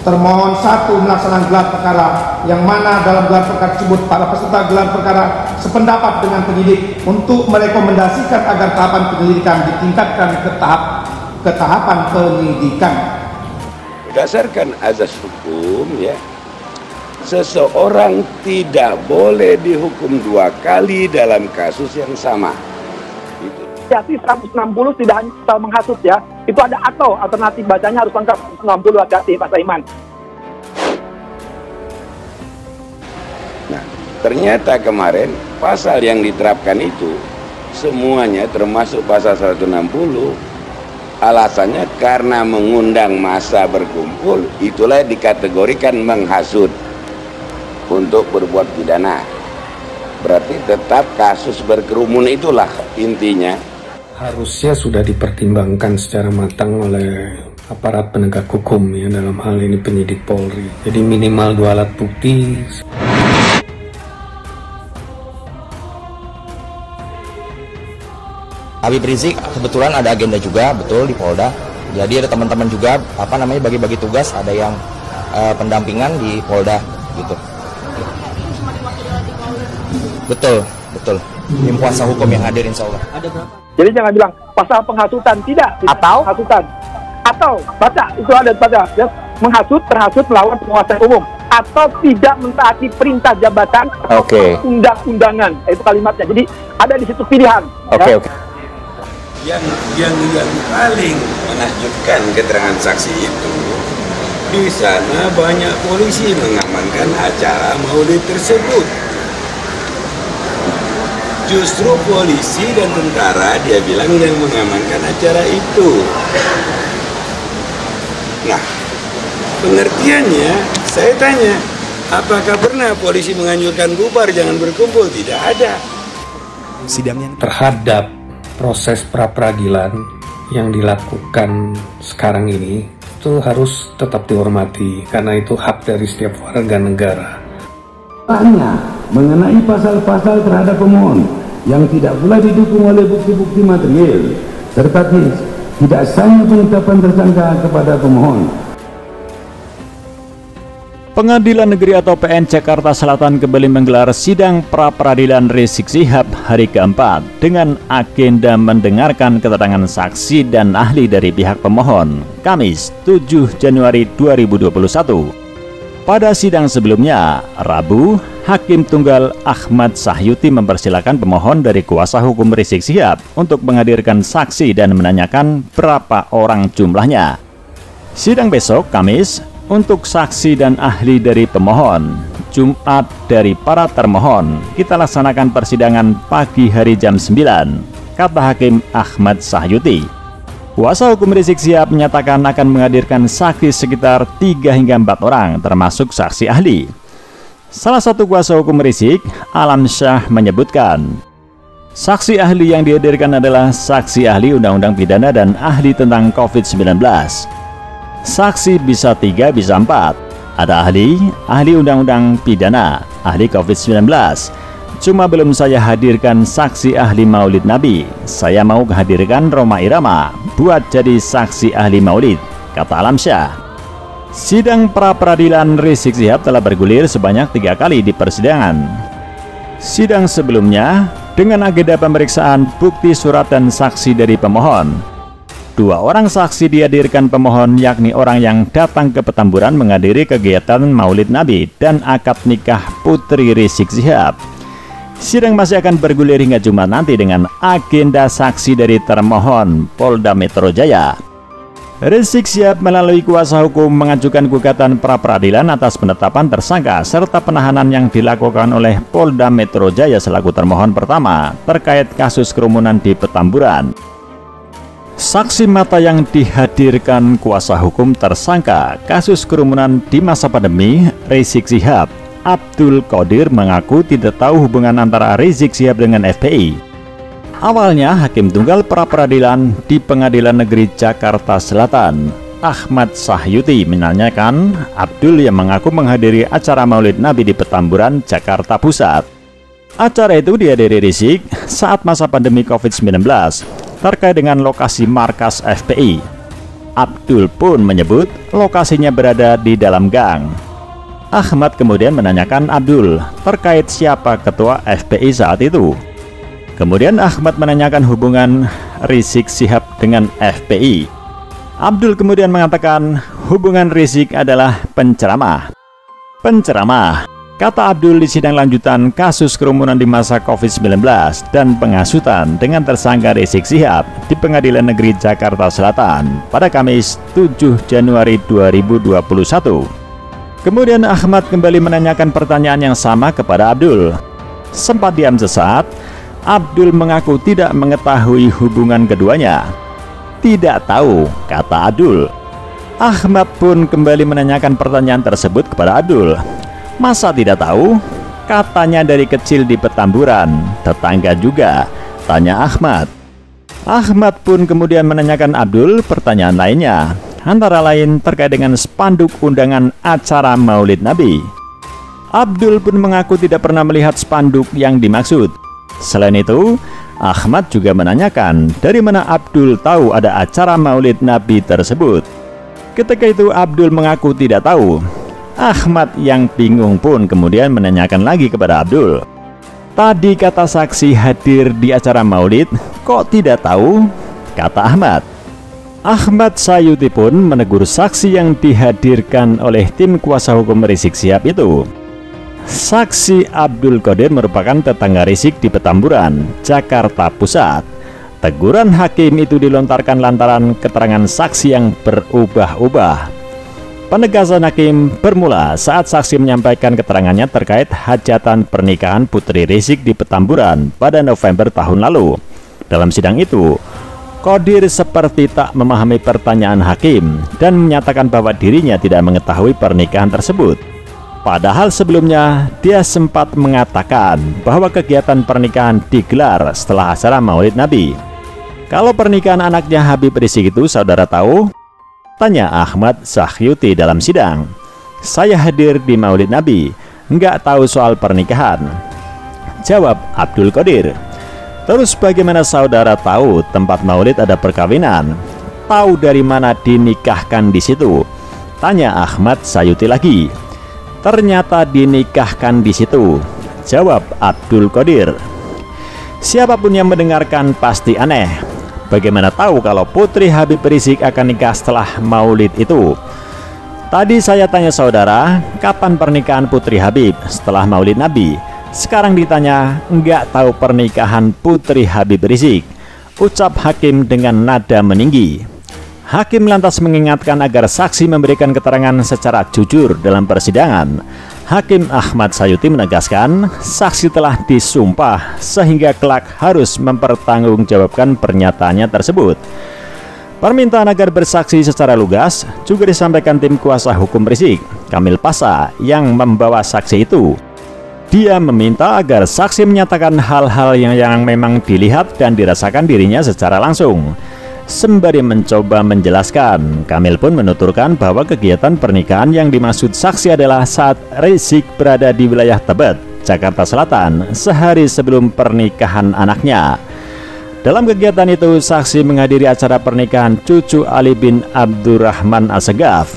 Termohon 1 melaksanakan gelar perkara, yang mana dalam gelar perkara tersebut para peserta gelar perkara sependapat dengan penyidik untuk merekomendasikan agar tahapan penyelidikan ditingkatkan ke tahapan penyidikan. Berdasarkan azas hukum, ya, seseorang tidak boleh dihukum 2 kali dalam kasus yang sama. Hati 160 tidak hanya soal menghasut, ya, itu ada atau alternatif bacanya harus lengkap 160. Hati-hati Pak Saiman. Nah, ternyata kemarin pasal yang diterapkan itu semuanya termasuk pasal 160, alasannya karena mengundang massa berkumpul, itulah dikategorikan menghasut untuk berbuat pidana. Berarti tetap kasus berkerumun itulah intinya. Harusnya sudah dipertimbangkan secara matang oleh aparat penegak hukum, ya, dalam hal ini penyidik Polri. Jadi minimal 2 alat bukti. Habib Rizik kebetulan ada agenda juga, betul, di Polda. Jadi ada teman-teman juga bagi-bagi tugas, ada yang pendampingan di Polda gitu. Betul. Tim kuasa hukum yang hadir insya Allah. Ada berapa? Jadi jangan bilang pasal penghasutan, tidak Atau? penghasutan. Atau baca, itu ada baca, ya, menghasut, terhasut melawan penguasa umum, atau tidak mentaati perintah jabatan Oke. undang-undangan, itu kalimatnya. Jadi ada di situ pilihan. Oke. Yang paling menakjubkan keterangan saksi itu, di sana banyak polisi mengamankan acara maulid tersebut. Justru polisi dan tentara dia bilang yang mengamankan acara itu. Nah, pengertiannya saya tanya, apakah pernah polisi menganjurkan bubar jangan berkumpul? Tidak ada. Sidangnya terhadap proses pra-peradilan yang dilakukan sekarang ini itu harus tetap dihormati karena itu hak dari setiap warga negara. Tanya mengenai pasal-pasal terhadap pemohon yang tidak pula didukung oleh bukti-bukti material serta tidak sahnya penetapan tersangka kepada pemohon. Pengadilan Negeri atau PN Jakarta Selatan kembali menggelar sidang pra-peradilan Rizik Syihab hari keempat dengan agenda mendengarkan keterangan saksi dan ahli dari pihak pemohon, Kamis 7 Januari 2021. Pada sidang sebelumnya, Rabu, Hakim Tunggal Ahmad Sahyuti mempersilahkan pemohon dari kuasa hukum Rizik Syihab untuk menghadirkan saksi dan menanyakan berapa orang jumlahnya. Sidang besok, Kamis, untuk saksi dan ahli dari pemohon. Jumat dari para termohon. Kita laksanakan persidangan pagi hari jam 9, kata Hakim Ahmad Sahyuti. Kuasa hukum Rizik Syihab menyatakan akan menghadirkan saksi sekitar 3 hingga 4 orang, termasuk saksi ahli. Salah satu kuasa hukum Rizik, Alam Syah, menyebutkan, saksi ahli yang dihadirkan adalah saksi ahli undang-undang pidana dan ahli tentang COVID-19. Saksi bisa 3, bisa 4. Ada ahli undang-undang pidana, ahli COVID-19. Cuma belum saya hadirkan saksi ahli Maulid Nabi. Saya mau hadirkan Roma Irama buat jadi saksi ahli Maulid, kata Alam Syah. Sidang pra-peradilan Rizik Syihab telah bergulir sebanyak 3 kali di persidangan. Sidang sebelumnya dengan agenda pemeriksaan bukti surat dan saksi dari pemohon. 2 orang saksi dihadirkan pemohon, yakni orang yang datang ke Petamburan menghadiri kegiatan Maulid Nabi dan akad nikah putri Rizik Syihab. Sidang masih akan bergulir hingga Jumat nanti dengan agenda saksi dari termohon Polda Metro Jaya. Rizik Syihab melalui kuasa hukum mengajukan gugatan pra-peradilan atas penetapan tersangka serta penahanan yang dilakukan oleh Polda Metro Jaya selaku termohon pertama terkait kasus kerumunan di Petamburan. Saksi mata yang dihadirkan kuasa hukum tersangka kasus kerumunan di masa pandemi, Rizik Syihab, Abdul Qadir, mengaku tidak tahu hubungan antara Rizik Syihab dengan FPI. Awalnya, Hakim Tunggal pra-peradilan di Pengadilan Negeri Jakarta Selatan, Ahmad Sahyuti, menanyakan Abdul yang mengaku menghadiri acara Maulid Nabi di Petamburan, Jakarta Pusat. Acara itu dihadiri Rizik saat masa pandemi COVID-19 terkait dengan lokasi markas FPI. Abdul pun menyebut lokasinya berada di dalam gang. Ahmad kemudian menanyakan Abdul terkait siapa ketua FPI saat itu. Kemudian Ahmad menanyakan hubungan Rizik Syihab dengan FPI. Abdul kemudian mengatakan hubungan Rizik adalah penceramah. Penceramah, kata Abdul di sidang lanjutan kasus kerumunan di masa COVID-19 dan penghasutan dengan tersangka Rizik Syihab di Pengadilan Negeri Jakarta Selatan pada Kamis 7 Januari 2021. Kemudian Ahmad kembali menanyakan pertanyaan yang sama kepada Abdul. Sempat diam sesaat, Abdul mengaku tidak mengetahui hubungan keduanya. Tidak tahu, kata Abdul. Ahmad pun kembali menanyakan pertanyaan tersebut kepada Abdul. Masa tidak tahu? Katanya dari kecil di Petamburan, tetangga juga, tanya Ahmad. Ahmad pun kemudian menanyakan Abdul pertanyaan lainnya, antara lain terkait dengan spanduk undangan acara Maulid Nabi. Abdul pun mengaku tidak pernah melihat spanduk yang dimaksud. Selain itu, Ahmad juga menanyakan dari mana Abdul tahu ada acara Maulid Nabi tersebut. Ketika itu Abdul mengaku tidak tahu. Ahmad yang bingung pun kemudian menanyakan lagi kepada Abdul. Tadi kata saksi hadir di acara Maulid, kok tidak tahu? Kata Ahmad. Ahmad Sayuti pun menegur saksi yang dihadirkan oleh tim kuasa hukum Rizik Syihab itu. Saksi Abdul Qadir merupakan tetangga Rizik di Petamburan, Jakarta Pusat. Teguran hakim itu dilontarkan lantaran keterangan saksi yang berubah-ubah. Penegasan hakim bermula saat saksi menyampaikan keterangannya terkait hajatan pernikahan Putri Rizik di Petamburan pada November tahun lalu. Dalam sidang itu, Qadir seperti tak memahami pertanyaan hakim dan menyatakan bahwa dirinya tidak mengetahui pernikahan tersebut. Padahal sebelumnya dia sempat mengatakan bahwa kegiatan pernikahan digelar setelah acara Maulid Nabi. Kalau pernikahan anaknya Habib Rizik itu saudara tahu? Tanya Ahmad Sayuti dalam sidang. Saya hadir di Maulid Nabi, nggak tahu soal pernikahan. Jawab Abdul Qadir. Terus bagaimana saudara tahu tempat maulid ada perkawinan? Tahu dari mana dinikahkan di situ? Tanya Ahmad Sayuti lagi. Ternyata dinikahkan di situ. Jawab Abdul Qadir. Siapapun yang mendengarkan pasti aneh. Bagaimana tahu kalau Putri Habib Rizik akan nikah setelah maulid itu? Tadi saya tanya saudara, kapan pernikahan Putri Habib setelah Maulid Nabi? Sekarang ditanya, nggak tahu pernikahan Putri Habib Rizik, ucap hakim dengan nada meninggi. Hakim lantas mengingatkan agar saksi memberikan keterangan secara jujur dalam persidangan. Hakim Ahmad Sayuti menegaskan, saksi telah disumpah sehingga kelak harus mempertanggungjawabkan pernyataannya tersebut. Permintaan agar bersaksi secara lugas juga disampaikan tim kuasa hukum Rizik, Kamil Pasa, yang membawa saksi itu. Dia meminta agar saksi menyatakan hal-hal yang memang dilihat dan dirasakan dirinya secara langsung. Sembari mencoba menjelaskan, Kamil pun menuturkan bahwa kegiatan pernikahan yang dimaksud saksi adalah saat Rizik berada di wilayah Tebet, Jakarta Selatan, sehari sebelum pernikahan anaknya. Dalam kegiatan itu, saksi menghadiri acara pernikahan cucu Ali bin Abdurrahman Assegaf.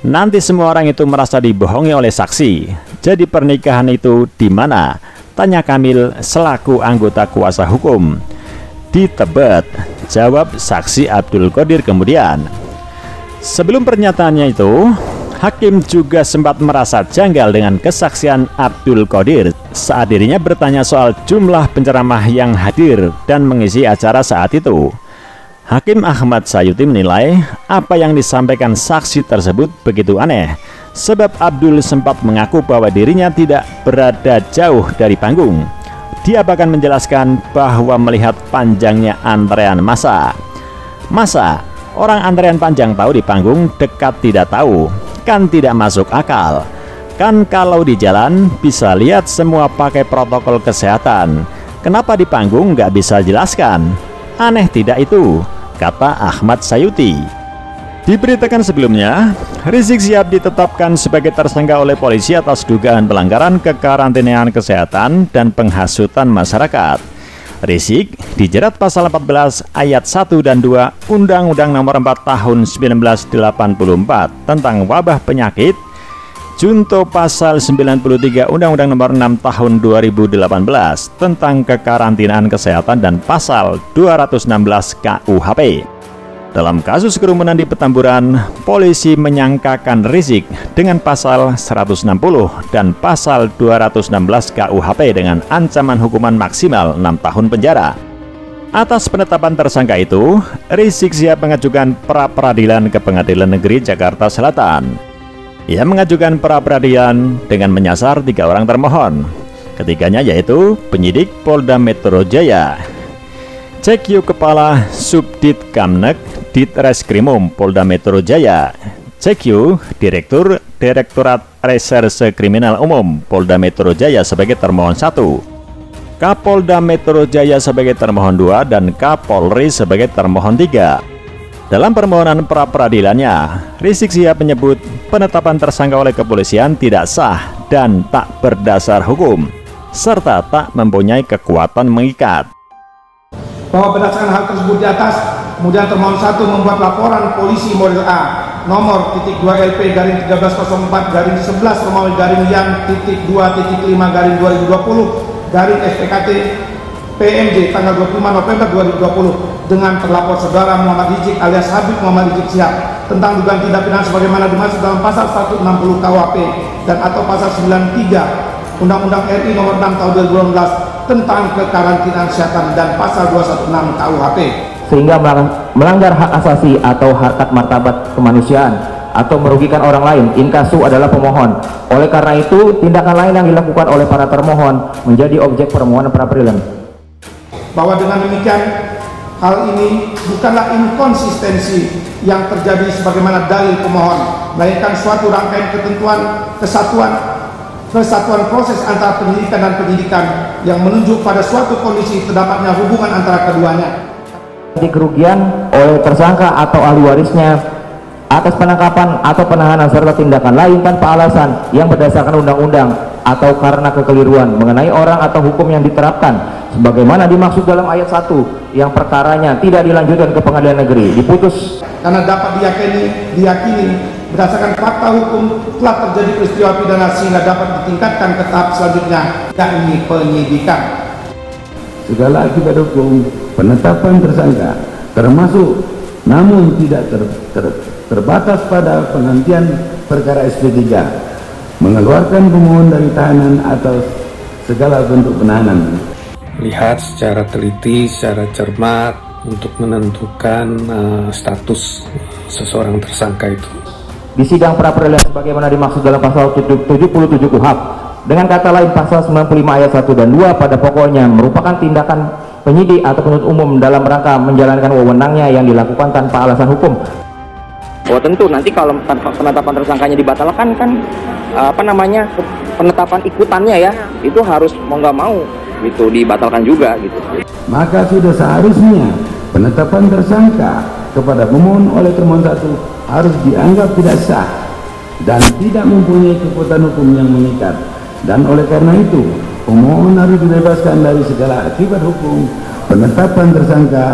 Nanti semua orang itu merasa dibohongi oleh saksi. Jadi pernikahan itu di mana? Tanya Kamil selaku anggota kuasa hukum. Di Tebet, jawab saksi Abdul Qadir kemudian. Sebelum pernyataannya itu, hakim juga sempat merasa janggal dengan kesaksian Abdul Qadir saat dirinya bertanya soal jumlah penceramah yang hadir dan mengisi acara saat itu. Hakim Ahmad Sayuti menilai apa yang disampaikan saksi tersebut begitu aneh, sebab Abdul sempat mengaku bahwa dirinya tidak berada jauh dari panggung. Dia bahkan menjelaskan bahwa melihat panjangnya antrean massa. Masa orang antrean panjang tahu di panggung, dekat tidak tahu, kan tidak masuk akal. Kan kalau di jalan bisa lihat semua pakai protokol kesehatan, kenapa di panggung nggak bisa jelaskan? Aneh tidak itu? Kata Ahmad Sayuti. Diberitakan sebelumnya, Rizik Syihab ditetapkan sebagai tersangka oleh polisi atas dugaan pelanggaran kekarantinaan kesehatan dan penghasutan masyarakat. Rizik dijerat pasal 14 ayat 1 dan 2 Undang-Undang Nomor 4 Tahun 1984 tentang wabah penyakit, junto pasal 93 Undang-Undang Nomor 6 Tahun 2018 tentang kekarantinaan kesehatan, dan pasal 216 KUHP. Dalam kasus kerumunan di Petamburan, polisi menyangkakan Rizik dengan pasal 160 dan pasal 216 KUHP dengan ancaman hukuman maksimal 6 tahun penjara. Atas penetapan tersangka itu, Rizik Syihab mengajukan pra-peradilan ke Pengadilan Negeri Jakarta Selatan. Ia mengajukan pra-peradilan dengan menyasar 3 orang termohon. Ketiganya yaitu penyidik Polda Metro Jaya, Cekyu Kepala Subdit Kamnek Ditreskrimum Polda Metro Jaya, Cekyu Direktur Direktorat Reserse Kriminal Umum Polda Metro Jaya sebagai termohon 1, Kapolda Metro Jaya sebagai termohon 2, dan Kapolri sebagai termohon 3. Dalam permohonan pra-peradilannya, Rizik Syihab menyebut penetapan tersangka oleh kepolisian tidak sah dan tak berdasar hukum, serta tak mempunyai kekuatan mengikat. Bahwa berdasarkan hal tersebut di atas, kemudian termohon 1 membuat laporan polisi model A nomor .2 LP garing 1304 garing 11 Romawi garing yang .2.5 garing 2020 garing SPKT PMJ tanggal 25 November 2020 dengan terlapor saudara Muhammad Rizik alias Habib Muhammad Rizik Syihab tentang dugaan tindak pidana sebagaimana dimaksud dalam pasal 160 KUHP dan atau pasal 93 Undang-Undang RI nomor 6 tahun 2018 tentang kekarantinaan kesehatan dan pasal 216 KUHP, sehingga melanggar hak asasi atau harkat martabat kemanusiaan atau merugikan orang lain. Inkasu adalah pemohon. Oleh karena itu, tindakan lain yang dilakukan oleh para termohon menjadi objek permohonan pra-peradilan. Bahwa dengan demikian, hal ini bukanlah inkonsistensi yang terjadi sebagaimana dalil pemohon, melainkan suatu rangkaian ketentuan kesatuan proses antara penyidikan dan penyidikan yang menunjuk pada suatu kondisi terdapatnya hubungan antara keduanya. Kerugian oleh tersangka atau ahli warisnya atas penangkapan atau penahanan serta tindakan lain tanpa alasan yang berdasarkan undang-undang atau karena kekeliruan mengenai orang atau hukum yang diterapkan sebagaimana dimaksud dalam ayat 1 yang perkaranya tidak dilanjutkan ke pengadilan negeri diputus karena dapat diyakini berdasarkan fakta hukum telah terjadi peristiwa pidana sehingga dapat ditingkatkan ke tahap selanjutnya, yakni penyidikan. Segala akibat hukum penetapan tersangka termasuk namun tidak terbatas pada penghentian perkara SP3, mengeluarkan pemohon dari tahanan atau segala bentuk penahanan. Lihat secara teliti, secara cermat untuk menentukan status seseorang tersangka itu. Di sidang pra-peradilan sebagaimana dimaksud dalam pasal 77 KUHP, dengan kata lain pasal 95 ayat 1 dan 2 pada pokoknya merupakan tindakan penyidik atau penuntut umum dalam rangka menjalankan wewenangnya yang dilakukan tanpa alasan hukum. Oh tentu nanti kalau penetapan tersangkanya dibatalkan kan penetapan ikutannya ya itu harus mau nggak mau gitu dibatalkan juga gitu. Maka sudah seharusnya penetapan tersangka kepada pemohon oleh termohon 1 harus dianggap tidak sah dan tidak mempunyai kekuatan hukum yang mengikat, dan oleh karena itu pemohon harus dibebaskan dari segala akibat hukum penetapan tersangka